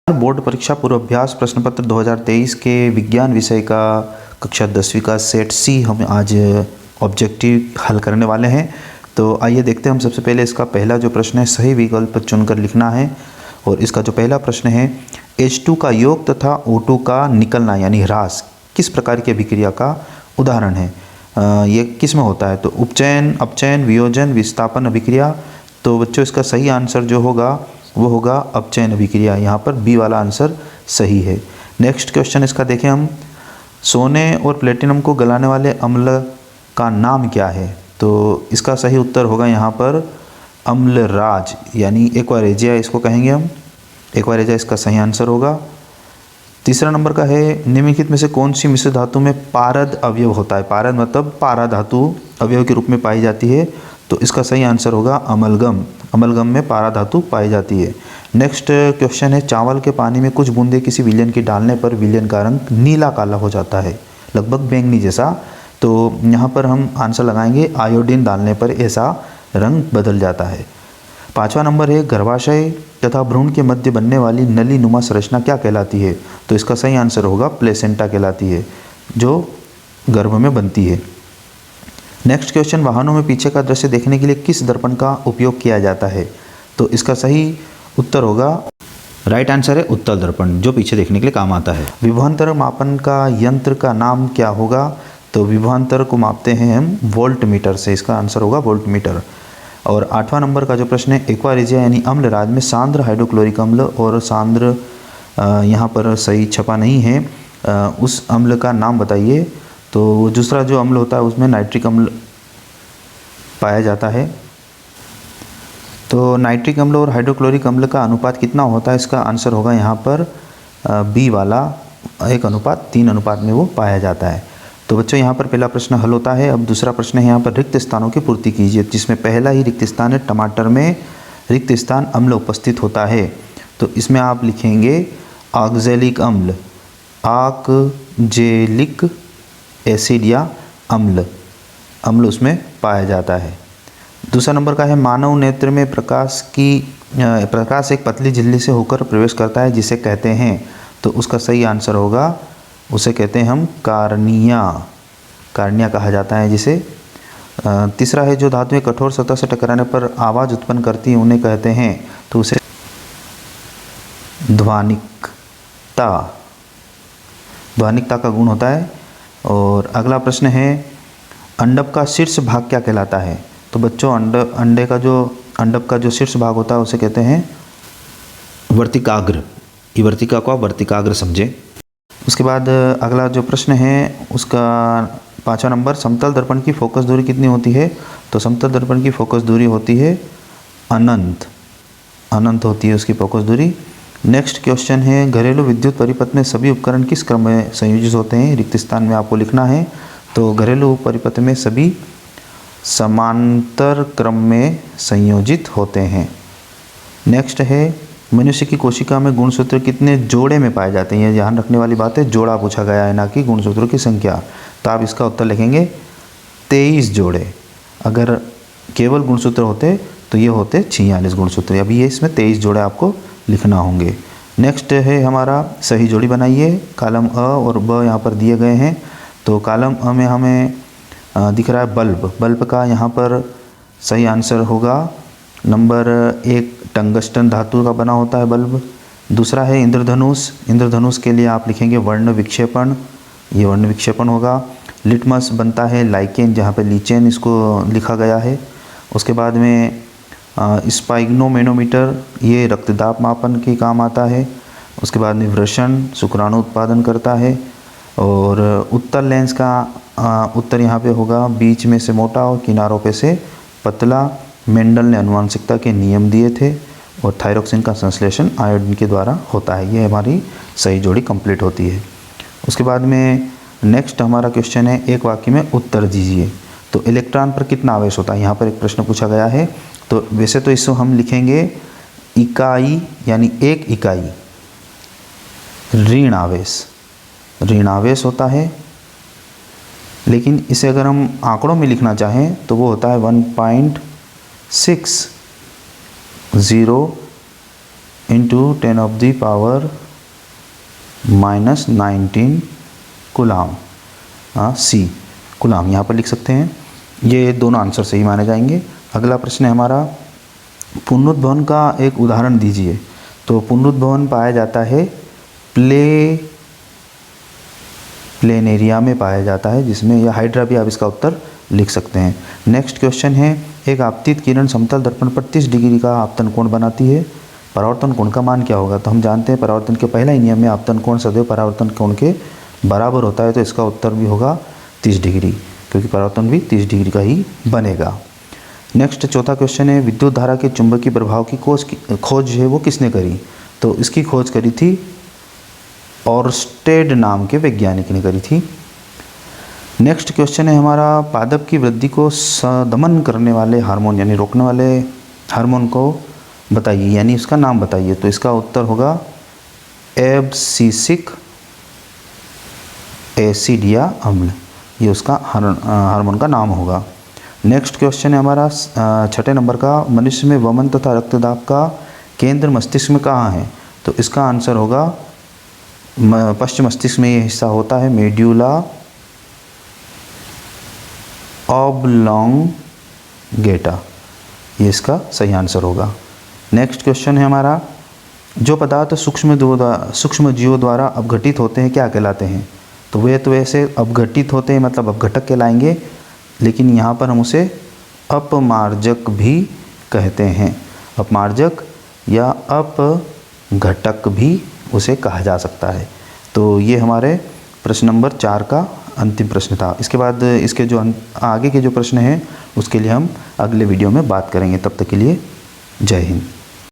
Board परीक्षा पूर्वाभ्यास प्रश्न पत्र 2023 के विज्ञान विषय का कक्षा 10वीं का सेट सी हम आज ऑब्जेक्टिव हल करने वाले हैं। तो आइए देखते हैं। हम सबसे पहले इसका पहला जो प्रश्न है सही विकल्प चुनकर लिखना है। और इसका जो पहला प्रश्न है H2 का योग तथा O2 का निकलना यानी ह्रास किस प्रकार की अभिक्रिया का उदाहरण है। ये किस में होता है? तो उपचयन, अपचयन, वियोजन, विस्थापन अभिक्रिया। तो बच्चों इसका सही आंसर जो होगा वो होगा अपचयन अभिक्रिया। यहाँ पर बी वाला आंसर सही है। नेक्स्ट क्वेश्चन इसका देखें हम। सोने और प्लेटिनम को गलाने वाले अम्ल का नाम क्या है? तो इसका सही उत्तर होगा यहाँ पर अम्लराज यानी एक्वारेजिया इसको कहेंगे हम। एक्वारेजिया इसका सही आंसर होगा। तीसरा नंबर का है निम्नलिखित में से कौन सी मिश्र धातु में पारद अवयव होता है? पारद मतलब पारा धातु अवयव के रूप में पाई जाती है। तो इसका सही आंसर होगा अमलगम। अमलगम में पारा धातु पाई जाती है। नेक्स्ट क्वेश्चन है चावल के पानी में कुछ बूंदे किसी विलयन के डालने पर विलयन का रंग नीला काला हो जाता है, लगभग बैंगनी जैसा। तो यहाँ पर हम आंसर लगाएंगे आयोडीन डालने पर ऐसा रंग बदल जाता है। पांचवा नंबर है गर्भाशय तथा भ्रूण के मध्य बनने वाली नली नुमा संरचना क्या कहलाती है? तो इसका सही आंसर होगा प्लेसेंटा कहलाती है, जो गर्भ में बनती है। नेक्स्ट क्वेश्चन वाहनों में पीछे का दृश्य देखने के लिए किस दर्पण का उपयोग किया जाता है? तो इसका सही उत्तर होगा राइट आंसर है उत्तल दर्पण, जो पीछे देखने के लिए काम आता है। विभवांतर मापन का यंत्र का नाम क्या होगा? तो विभवांतर को मापते हैं हम वोल्ट मीटर से, इसका आंसर होगा वोल्ट मीटर। और आठवां नंबर का जो प्रश्न है एक्वारेजिया यानी अम्लराज में सांद्र हाइड्रोक्लोरिक अम्ल और सांद्र यहाँ पर सही छपा नहीं है, उस अम्ल का नाम बताइए। तो दूसरा जो अम्ल होता है उसमें नाइट्रिक अम्ल पाया जाता है। तो नाइट्रिक अम्ल और हाइड्रोक्लोरिक अम्ल का अनुपात कितना होता है? इसका आंसर होगा यहाँ पर बी वाला 1:3 में वो पाया जाता है। तो बच्चों यहाँ पर पहला प्रश्न हल होता है। अब दूसरा प्रश्न है यहाँ पर रिक्त स्थानों की पूर्ति कीजिए, जिसमें पहला ही रिक्त स्थान है टमाटर में रिक्त स्थान अम्ल उपस्थित होता है। तो इसमें आप लिखेंगे ऑक्जेलिक अम्ल, ऑक्जेलिक एसिड या अम्ल उसमें पाया जाता है। दूसरा नंबर का है मानव नेत्र में प्रकाश एक पतली झिल्ली से होकर प्रवेश करता है जिसे कहते हैं। तो उसका सही आंसर होगा उसे कहते हैं हम कार्निया कहा जाता है जिसे। तीसरा है जो धातुएं कठोर सतह से टकराने पर आवाज़ उत्पन्न करती हैं उन्हें कहते हैं। तो उसे ध्वनिकता का गुण होता है। और अगला प्रश्न है अंडक का शीर्ष भाग क्या कहलाता है? तो बच्चों अंडक का जो शीर्ष भाग होता है उसे कहते हैं वर्तिकाग्र। ये वर्तिका को आप वर्तिकाग्र समझें। उसके बाद अगला जो प्रश्न है उसका पांचवा नंबर समतल दर्पण की फोकस दूरी कितनी होती है? तो समतल दर्पण की फोकस दूरी होती है अनंत होती है उसकी फोकस दूरी। नेक्स्ट क्वेश्चन है घरेलू विद्युत परिपथ में सभी उपकरण किस क्रम में संयोजित होते हैं? रिक्त स्थान में आपको लिखना है। तो घरेलू परिपथ में सभी समांतर क्रम में संयोजित होते हैं। नेक्स्ट है मनुष्य की कोशिका में गुणसूत्र कितने जोड़े में पाए जाते हैं? ये ध्यान रखने वाली बात है, जोड़ा पूछा गया है ना कि गुणसूत्रों की संख्या। तो आप इसका उत्तर लिखेंगे 23 जोड़े। अगर केवल गुणसूत्र होते तो ये होते 46 गुणसूत्र। अभी ये इसमें 23 जोड़े आपको लिखना होंगे। नेक्स्ट है हमारा सही जोड़ी बनाइए। कॉलम अ और ब यहाँ पर दिए गए हैं। तो कॉलम अ में हमें दिख रहा है बल्ब का यहाँ पर सही आंसर होगा नंबर 1 टंगस्टन धातु का बना होता है बल्ब। दूसरा है इंद्रधनुष के लिए आप लिखेंगे वर्ण विक्षेपण, ये वर्ण विक्षेपण होगा। लिटमस बनता है लाइकेन, जहाँ पे लीचेन इसको लिखा गया है। उसके बाद में स्पाइग्नोमेनोमीटर ये रक्तदाब मापन के काम आता है। उसके बाद में वृषण शुक्राणु उत्पादन करता है। और उत्तर लेंस का उत्तर यहाँ पे होगा बीच में से मोटा और किनारों पे से पतला। मेंडल ने आनुवंशिकता के नियम दिए थे। और थायरोक्सिन का संश्लेषण आयोडीन के द्वारा होता है। ये हमारी सही जोड़ी कंप्लीट होती है। उसके बाद में नेक्स्ट हमारा क्वेश्चन है एक वाक्य में उत्तर दीजिए। तो इलेक्ट्रॉन पर कितना आवेश होता है? यहाँ पर एक प्रश्न पूछा गया है। तो वैसे तो इसको हम लिखेंगे इकाई यानी एक इकाई ऋण आवेश होता है। लेकिन इसे अगर हम आंकड़ों में लिखना चाहें तो वो होता है 1.60 इंटू 10⁻⁻⁻19 कूलाम। सी कूलाम यहाँ पर लिख सकते हैं। ये दोनों आंसर सही माने जाएंगे। अगला प्रश्न है हमारा, पुनरुद्भवन का एक उदाहरण दीजिए। तो पुनरुद्भवन पाया जाता है प्लेन एरिया में पाया जाता है, जिसमें यह हाइड्रा भी आप इसका उत्तर लिख सकते हैं। नेक्स्ट क्वेश्चन है, एक आपतित किरण समतल दर्पण पर 30 डिग्री का आपतन कोण बनाती है, परावर्तन कोण का मान क्या होगा? तो हम जानते हैं परावर्तन के पहला ही नियम में आपतन कोण सदैव परावर्तन कोण के बराबर होता है, तो इसका उत्तर भी होगा 30 डिग्री, क्योंकि परावर्तन भी 30 डिग्री का ही बनेगा। नेक्स्ट चौथा क्वेश्चन है, विद्युत धारा के चुंबकीय प्रभाव की खोज है वो किसने करी? तो इसकी खोज करी थी ऑर्स्टेड नाम के वैज्ञानिक ने करी थी। नेक्स्ट क्वेश्चन है हमारा, पादप की वृद्धि को दमन करने वाले हार्मोन यानी रोकने वाले हार्मोन को बताइए, यानी उसका नाम बताइए। तो इसका उत्तर होगा एब्सिसिक एसिड या अम्ल, ये उसका हार्मोन का नाम होगा। नेक्स्ट क्वेश्चन है हमारा 6 नंबर का, मनुष्य में वमन तथा रक्तदाब का केंद्र मस्तिष्क में कहाँ है? तो इसका आंसर होगा पश्चिम मस्तिष्क में ये हिस्सा होता है, मेड्यूला ऑब्लोंगेटा, ये इसका सही आंसर होगा। नेक्स्ट क्वेश्चन है हमारा, जो पदार्थ सूक्ष्म जीवों द्वारा अपघटित होते हैं क्या कहलाते हैं? तो वे तो वैसे अपघटित होते हैं, मतलब अपघटक कहलाएंगे, लेकिन यहाँ पर हम उसे अपमार्जक भी कहते हैं। अपमार्जक या अपघटक भी उसे कहा जा सकता है। तो ये हमारे प्रश्न नंबर 4 का अंतिम प्रश्न था। इसके बाद इसके जो आगे के जो प्रश्न हैं उसके लिए हम अगले वीडियो में बात करेंगे। तब तक के लिए जय हिंद।